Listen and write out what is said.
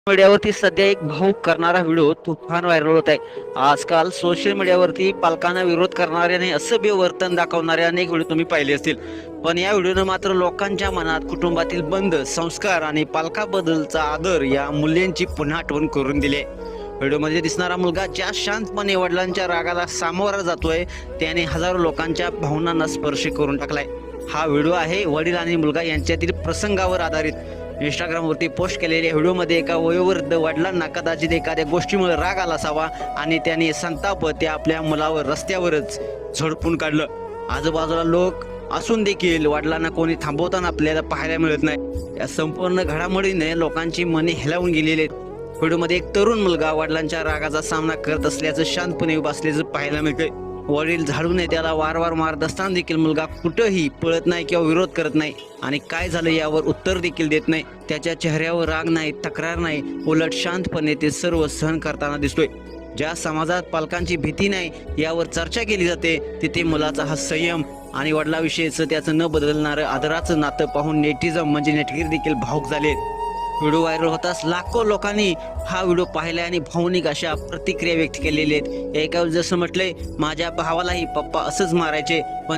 मीडियावरती सध्या एक भावूक करणारा व्हिडिओ तुफान व्हायरल होत आहे. आजकाल सोशल मीडियावरती पालकांना विरोध करणाऱ्याने असभ्य वर्तन दाखवणारे अनेक व्हिडिओ तुम्ही पाहिले असतील. पण या व्हिडिओनं मात्र लोकांच्या मनात कुटुंबातील बंध, संस्कार आणि पालकाबद्दलचा आदर या मूल्यांची पुन्हा आठवण करून दिली आहे. व्हिडिओमध्ये दिसणारा मुलगा ज्या शांतपणे वडिलांच्या रागाला सामोरा जातोय त्याने हजारो लोकांच्या भावनांना स्पर्श करून टाकलाय. हा व्हिडिओ आहे वडील आणि मुलगा यांच्यातील प्रसंगावर आधारित. इंस्टाग्रामवरती पोस्ट केलेल्या व्हिडिओमध्ये एका वयोवृद्ध वडिलांना कदाचित एखाद्या गोष्टीमुळे राग आला असावा आणि त्याने संताप त्या आपल्या मुलावर रस्त्यावरच झोडपून काढलं. आजूबाजूला लोक असून देखील वडिलांना कोणी थांबवताना आपल्याला पाहायला मिळत नाही. या संपूर्ण घडामोडीने लोकांची मने हेलावून गेलेली आहेत. व्हिडिओमध्ये एक तरुण मुलगा वडिलांच्या रागाचा सामना करत असल्याचं शांतपणे उभा असल्याचं पाहायला मिळतंय. वडील झाडून त्याला वारंवार मारत असताना देखील मुलगा कुठंही पळत नाही किंवा विरोध करत नाही आणि काय झालं यावर उत्तर देखील देत नाही. त्याच्या चेहऱ्यावर राग नाही, तक्रार नाही, उलट शांतपणे ते सर्व सहन करताना दिसतोय. ज्या समाजात पालकांची भीती नाही यावर चर्चा केली जाते तिथे मुलाचा हा संयम आणि वडिलाविषयीचं त्याचं न बदलणारं आदराचं नातं पाहून नेटिझम म्हणजे नेटगिरी देखील भावुक झाले. व्हिडिओ व्हायरल होताच लाखो लोकांनी हा व्हिडिओ पाहिला आणि भावनिक अशा प्रतिक्रिया व्यक्त केलेल्या आहेत. एका जसं म्हटलंय, माझ्या भावालाही पप्पा असंच मारायचे पण